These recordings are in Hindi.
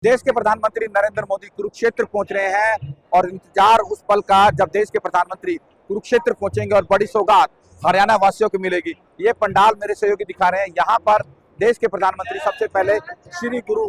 देश के प्रधानमंत्री नरेंद्र मोदी कुरुक्षेत्र पहुंच रहे हैं और इंतजार उस पल का जब देश के प्रधानमंत्री कुरुक्षेत्र पहुंचेंगे और बड़ी सौगात हरियाणा वासियों को मिलेगी। ये पंडाल मेरे सहयोगी दिखा रहे हैं। यहाँ पर देश के प्रधानमंत्री सबसे पहले श्री गुरु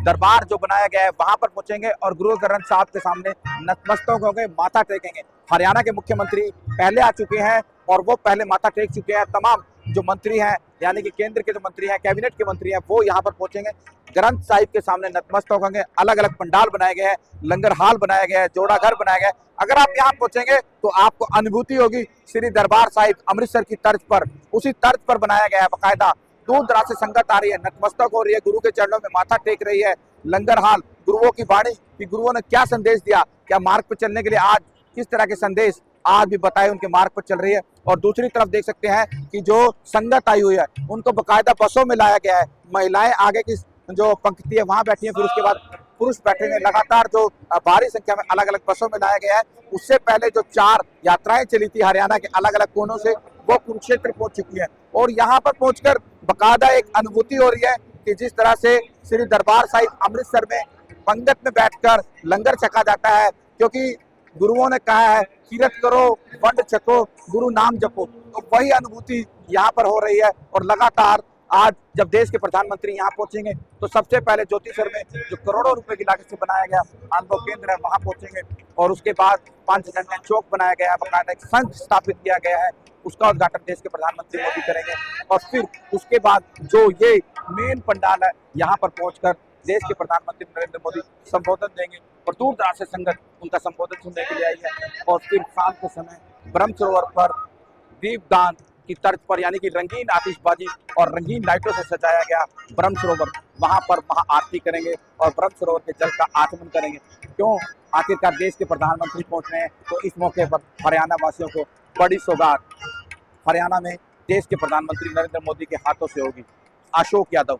दरबार जो बनाया गया है वहां पर पहुंचेंगे और गुरु ग्रंथ साहब के सामने नतमस्तक होंगे, माथा टेकेंगे। हरियाणा के मुख्यमंत्री पहले आ चुके हैं और वो पहले माथा टेक चुके हैं। तमाम जो मंत्री हैं यानी कि केंद्र के जो मंत्री हैं, कैबिनेट के मंत्री हैं, वो यहाँ पर पहुंचेंगे, ग्रंथ साहिब के सामने नतमस्तक होंगे। अलग अलग पंडाल बनाए गए हैं, लंगर हाल बनाया गया है, जोड़ा घर बनाया गया है। अगर आप यहाँ पहुंचेंगे तो आपको अनुभूति होगी श्री दरबार साहिब अमृतसर की तर्ज पर, उसी तर्ज पर बनाया गया है। बाकायदा दूर दराज से संगत आ रही है, नतमस्तक हो रही है, गुरु के चरणों में माथा टेक रही है। लंगर हाल, गुरुओं की वाणी कि गुरुओं ने क्या संदेश दिया, क्या मार्ग पर चलने के लिए आज किस तरह के संदेश आज भी बताए उनके मार्ग पर चल रही है। और दूसरी तरफ देख सकते हैं कि जो संगत आई हुई है उनको बाकायदा बसों में लाया गया है। महिलाएं आगे की जो पंक्ति है वहां बैठी है, फिर उसके बाद पुरुष बैठेंगे। लगातार जो भारी संख्या में अलग अलग बसों में लाया गया है। उससे पहले जो 4 यात्राएं चली थी हरियाणा के अलग अलग कोनों से, वो कुरुक्षेत्र पहुंच चुकी है और यहाँ पर पहुंचकर बाकायदा एक अनुभूति हो रही है कि जिस तरह से श्री दरबार साहिब अमृतसर में पंगत में बैठकर लंगर छका जाता है, क्योंकि गुरुओं ने कहा है कीरत करो, वंड छको, गुरु नाम जपो। तो वही अनुभूति यहाँ पर हो रही है। और लगातार आज जब देश के प्रधानमंत्री यहाँ पहुंचेंगे तो सबसे पहले ज्योतिसर में जो करोड़ों रुपए की लागत से बनाया गया अनुभव केंद्र है वहां पहुंचेंगे और उसके बाद 5 झंडे चौक बनाया गया है, बाकायदा एक संघ स्थापित किया गया है, उसका उद्घाटन देश के प्रधानमंत्री मोदी करेंगे। और फिर उसके बाद जो ये मेन पंडाल है यहाँ पर पहुंचकर देश के प्रधानमंत्री नरेंद्र मोदी संबोधन देंगे और दूर दराज से संगत उनका संबोधन सुनने के लिए आई है। और फिर शाम के समय ब्रह्म सरोवर पर दीपदान की तर्ज पर यानी कि रंगीन आतिशबाजी और रंगीन लाइटों से सजाया गया ब्रह्म सरोवर, वहां पर महा आरती करेंगे और ब्रह्म सरोवर के जल का आचमन करेंगे। क्यों, आखिरकार देश के प्रधानमंत्री पहुंच रहे हैं तो इस मौके पर हरियाणा वासियों को बड़ी सौगात हरियाणा में देश के प्रधानमंत्री नरेंद्र मोदी के हाथों से होगी। अशोक यादव।